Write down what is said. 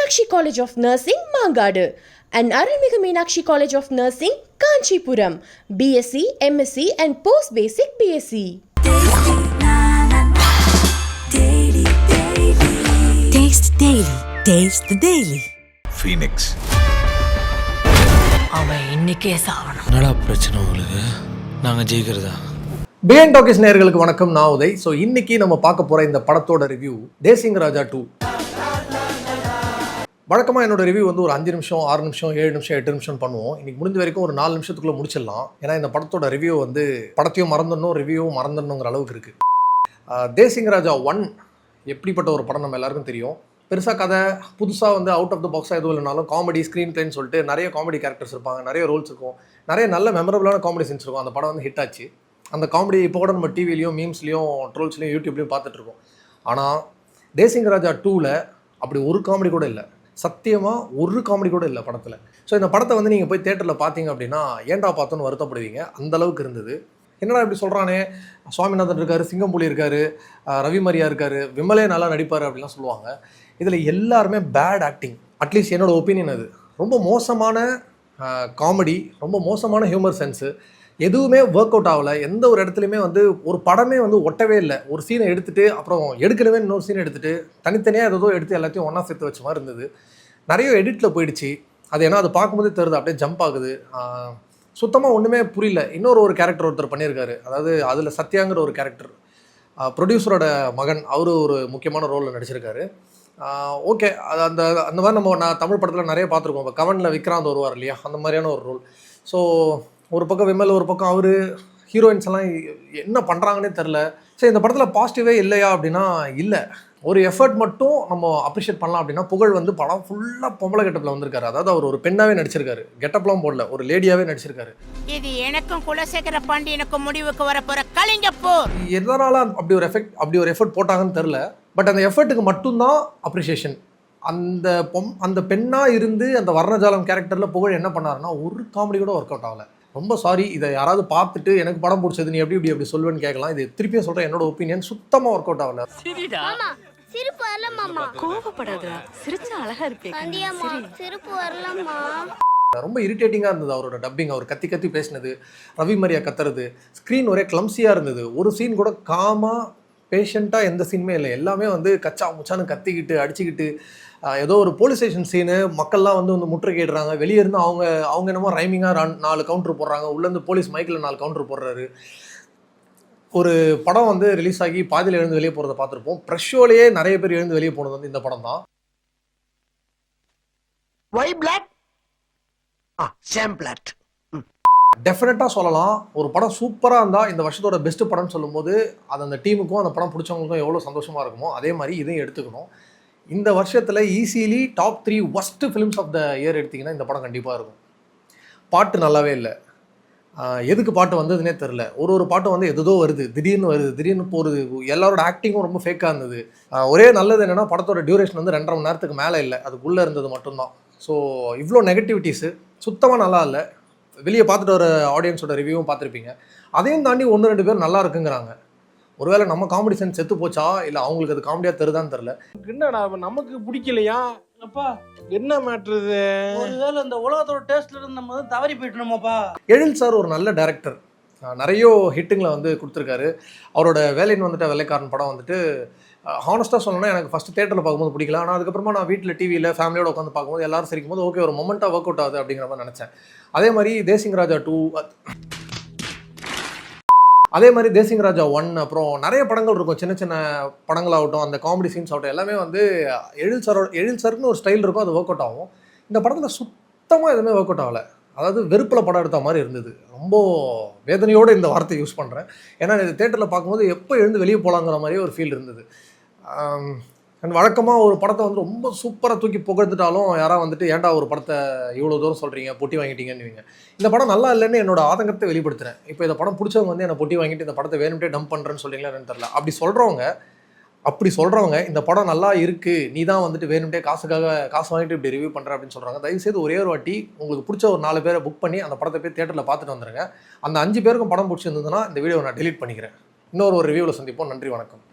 Meenakshi College of Nursing, Mangadu, and Arulmigu Meenakshi College of Nursing, Kanchipuram, BSc, MSc and Post-Basic BSc. Taste Daily. Taste the Daily. Phoenix. அவன் இன்னைக்கே சாவணும். என்னடா பிரச்சனை உங்களுக்கு? நாங்க ஜெயிக்கிறதா? PN talkies நேயர்களுக்கு வணக்கம், நான் உதய். ஸோ இன்னைக்கு நம்ம பார்க்க போகிற இந்த படத்தோட ரிவ்யூ தேசிங் ராஜா 2. வழக்கமாக என்னோட ரிவ்யூ வந்து ஒரு 5 நிமிஷம், 6 நிமிஷம், 7 நிமிஷம், 8 நிமிஷம் பண்ணுவோம். இன்னைக்கு முடிஞ்ச வரைக்கும் ஒரு 4 நிமிஷத்துக்குள்ளே முடிச்சிடலாம். ஏன்னா இந்த படத்தோட ரிவ்யூ வந்து படத்தையும் மறந்துடணும், ரிவ்யூவும் மறந்துடணுங்கிற அளவுக்கு இருக்குது. தேசிங் ராஜா 1 எப்படிப்பட்ட ஒரு படம் நம்ம எல்லாருக்கும் தெரியும். பெருசாக கதை புதுசாக வந்து அவுட் ஆஃப் த பாக்ஸாக எதுவும் இல்லைனாலும் காமெடி ஸ்க்ரீன் பிளேன்னு சொல்லிட்டு நிறைய காமெடி கேரக்டர்ஸ் இருப்பாங்க, நிறைய ரோல்ஸ் இருக்கும், நிறைய நல்ல மெமரபிளான காமெடி சீன்ஸ் இருக்கும். அந்த படம் வந்து ஹிட் ஆச்சு. அந்த காமெடி இப்போ கூட நம்ம டிவிலையும் மீம்ஸ்லையும் ட்ரோல்ஸ்லையும் யூடியூப்லையும் பார்த்துட்ருக்கோம். ஆனால் தேசிங் ராஜா 2ல் அப்படி ஒரு காமெடி கூட இல்லை. சத்தியமாக ஒரு காமெடி கூட இல்லை படத்தில். ஸோ இந்த படத்தை வந்து நீங்கள் போய் தேட்டரில் பார்த்தீங்க அப்படின்னா ஏன்டா பார்த்தோன்னு வருத்தப்படுவீங்க. அந்தளவுக்கு இருந்தது. என்னடா இப்படி சொல்கிறானே, சுவாமிநாதன் இருக்கார், சிங்கம்புலி இருக்கார், ரவி மரியா இருக்கார், விமலே நல்லா நடிப்பார் அப்படிலாம் சொல்லுவாங்க. இதில் எல்லாருமே பேட் ஆக்டிங். அட்லீஸ்ட் என்னோடய ஒப்பீனியன் அது. ரொம்ப மோசமான காமெடி, ரொம்ப மோசமான ஹியூமர் சென்ஸு, எதுவுமே ஒர்க் அவுட் ஆகலை. எந்த ஒரு இடத்துலையுமே வந்து ஒரு படமே வந்து ஒட்டவே இல்லை. ஒரு சீனை எடுத்துகிட்டு அப்புறம் எடுக்கணுமே இன்னொரு சீனை எடுத்துகிட்டு தனித்தனியாக ஏதோ எடுத்து எல்லாத்தையும் ஒன்றா சேர்த்து வச்ச மாதிரி இருந்தது. நிறைய எடிட்டில் போயிடுச்சு. அது ஏன்னா அது பார்க்கும்போதே தெரியுது, அப்படியே ஜம்ப் ஆகுது. சுத்தமாக ஒன்றுமே புரியல. ஒரு கேரக்டர் ஒருத்தர் பண்ணியிருக்காரு. அதாவது அதில் சத்யாங்கிற ஒரு கேரக்டர், ப்ரொடியூசரோட மகன், அவரு ஒரு முக்கியமான ரோலில் நடிச்சிருக்காரு. ஓகே, அது அந்த அந்த மாதிரி நான் தமிழ் படத்தில் நிறைய பார்த்துருக்கோம். இப்போ கவனில் விக்ராந்த் வருவார் இல்லையா, அந்த மாதிரியான ஒரு ரோல். ஸோ ஒரு பக்கம் விமல், ஒரு பக்கம் அவர், ஹீரோயின்ஸ் எல்லாம் என்ன பண்ணுறாங்கன்னே தெரில. சரி, இந்த படத்தில் பாசிட்டிவே இல்லையா அப்படின்னா இல்லை. ஒரு எஃபர்ட் மட்டும் நம்ம அப்ரிஷியேட் பண்ணலாம் அப்படின்னா, புகழ் வந்து படம் ஃபுல்லாக பொம்பளை கெட்டப்பில் வந்திருக்காரு. அதாவது அவர் ஒரு பெண்ணாகவே நடிச்சிருக்காரு, கெட்டப்லாம் போடல, ஒரு லேடியாகவே நடிச்சிருக்காரு. இது எனக்கும் குலசேகர பாண்டியனுக்கும் முடிவுக்கு வரப்போற கலிங்கப்போர். எதனால அப்படி ஒரு எஃபர்ட் போட்டாங்கன்னு தெரில. பட் அந்த எஃபர்ட்டுக்கு மட்டும்தான் அப்ரிஷியேஷன். அந்த பெண்ணாக இருந்து அந்த வர்ணஜாலம் கேரக்டரில் புகழ் என்ன பண்ணாருன்னா ஒரு காமெடி கூட ஒர்க் அவுட் ஆகலை. ரொம்ப சாரி, இதை யாராவது பார்த்துட்டு எனக்கு படம் பிடிச்சது நீ எப்படி சொல்லுவேன்னு கேட்கலாம். இது திருப்பியும் சொல்கிறேன், என்னோட ஒப்பீனியன் சுத்தமாக ஒர்க் அவுட் ஆகலை. ரொம்ப இரிட்டேட்டிங்காக இருந்தது அவரோட டப்பிங். அவர் கத்தி கத்தி பேசினது, ரவி மரியா கத்துறது, ஸ்க்ரீன் ஒரே கிளம்ஸியாக இருந்தது. ஒரு சீன் கூட காமாக பேஷண்ட்டாக எந்த சீனுமே இல்லை. எல்லாமே வந்து கச்சா முச்சான்னு கத்திக்கிட்டு அடிச்சுக்கிட்டு, ஏதோ ஒரு போலீஸ் ஸ்டேஷன் சீனு, மக்கள்லாம் வந்து முற்றுகையிடுறாங்க. வெளியே இருந்து அவங்க என்னமோ ரைமிங்காக 4 கவுண்டர் போடுறாங்க. உள்ளேருந்து போலீஸ் மைக்கில் 4 கவுண்டர் போடுறாரு. ஒரு படம் வந்து ரிலீஸ் ஆகி பாதியில் எழுந்து வெளியே போகிறத பார்த்துருப்போம். ப்ரெஷ் ஷோலேயே நிறைய பேர் எழுந்து வெளியே போனது வந்து இந்த படம் தான். டெஃபினட்டாக சொல்லலாம், ஒரு படம் சூப்பராக இருந்தால் இந்த வருஷத்தோட பெஸ்ட் படம்னு சொல்லும்போது அது அந்த டீமுக்கும் அந்த படம் பிடிச்சவங்களுக்கும் எவ்வளோ சந்தோஷமாக இருக்குமோ அதே மாதிரி இதையும் எடுத்துக்கணும். இந்த வருஷத்தில் easily top 3 worst films of the year எடுத்திங்கன்னா இந்த படம் கண்டிப்பாக இருக்கும். பாட்டு நல்லாவே இல்லை. எதுக்கு பாட்டு வந்ததுன்னே தெரில. ஒரு பாட்டும் வந்து எதோ வருது, திடீர்னு போகிறது. எல்லாரோட ஆக்டிங்கும் ரொம்ப ஃபேக்காக இருந்தது. ஒரே நல்லது என்னென்னா படத்தோட டியூரேஷன் வந்து 2.5 மணி நேரத்துக்கு மேலே இல்லை, அதுக்குள்ளே இருந்தது மட்டும்தான். ஸோ இவ்வளோ நெகட்டிவிட்டிஸு சுத்தமாக நல்லா இல்லை. வெளியே பார்த்துட்டு வர ஆடியன்ஸோட ரிவ்யூவும் பார்த்துருப்பீங்க. அதையும் தாண்டி 1-2 பேர் நல்லா இருக்குங்கிறாங்க. ஒருவேளை நம்ம காமெடி சென்ஸ் செத்து போச்சா, இல்லை அவங்களுக்கு அது காமெடியாக தெரியுதான்னு தெரில. என்னடா நமக்கு பிடிக்கலையா? அப்பா என்ன மேட்ருது? ஒருவேளை இந்த உலகத்தோட டேஸ்ட்ல இருந்து நம்ம வந்து தவறி போயிட்டோமாப்பா. எழில் சார் ஒரு நல்ல டைரக்டர், நிறைய ஹிட்டுங்களை வந்து கொடுத்துருக்காரு. அவரோட வேலைன்னு வந்துட்டு வெள்ளைக்காரன் படம் வந்துட்டு ஹானஸ்ட்டாக சொல்லணும்னா எனக்கு ஃபஸ்ட்டு தேட்டரில் பார்க்கும்போது பிடிக்கல. ஆனால் அதுக்கப்புறமா நான் வீட்டில் டிவியில் ஃபேமிலியோட உட்காந்து பார்க்கும்போது எல்லாரும் சிரிக்கும் போது ஓகே, ஒரு மொமெண்ட்டாக ஒர்க் அவுட் ஆகுது அப்படிங்கிற மாதிரி நினச்சேன். அதே மாதிரி தேசிங் ராஜா 1, அப்புறம் நிறைய படங்கள் இருக்கும், சின்ன சின்ன படங்களாகட்டும், அந்த காமெடி சீன்ஸ் ஆகட்டும், எல்லாமே வந்து எழில் சருக்குன்னு ஒரு ஸ்டைல் இருக்கும், அது ஒர்க் அவுட் ஆகும். இந்த படத்தில் சுத்தமாக எதுவுமே ஒர்க் அவுட் ஆகலை. அதாவது வெறுப்பில் படம் எடுத்த மாதிரி இருந்தது. ரொம்ப வேதனையோடு இந்த வார்த்தை யூஸ் பண்ணுறேன். ஏன்னா இது தேட்டரில் பார்க்கும்போது எப்போ எழுந்து வெளியே போகலாங்கிற மாதிரியே ஒரு ஃபீல் இருந்தது. வழக்கமாக ஒரு படத்தை வந்து ரொம்ப சூப்பராக தூக்கி புகழ்ந்துட்டாலும் யாராவது வந்துட்டு ஏன்டா ஒரு படத்தை இவ்வளோ தூரம் சொல்கிறீங்க, பொட்டி வாங்கிட்டீங்கன்னு. இந்த படம் நல்லா இல்லைன்னு என்னோட ஆதங்கத்தை வெளிப்படுத்துகிறேன். இப்போ இந்த படம் பிடிச்சவங்க வந்து என்னை பொட்டி வாங்கிட்டு இந்த படத்தை வேணும்ட்டே டம்ப் பண்ணுறேன்னு சொல்கிறீங்களா என்னன்னு தெரில. அப்படி சொல்கிறவங்க இந்த படம் நல்லா இருக்குது, நீ தான் வந்துட்டு வேணும்ட்டே காசு வாங்கிட்டு இப்படி ரிவ்யூ பண்ணுற அப்படின்னு சொல்கிறாங்க. தயவுசெய்து ஒரே ஒரு வாட்டி உங்களுக்கு பிடிச்ச ஒரு 4 பேரை புக் பண்ணி அந்த படத்தை போய் தேட்டரில் பார்த்துட்டு வந்துடுங்க. அந்த 5 பேருக்கும் படம் பிடிச்சிருந்ததுன்னா இந்த வீடியோ நான் டெலீட் பண்ணிக்கிறேன். இன்னொரு ரிவ்யூவில் சந்திப்போம். நன்றி, வணக்கம்.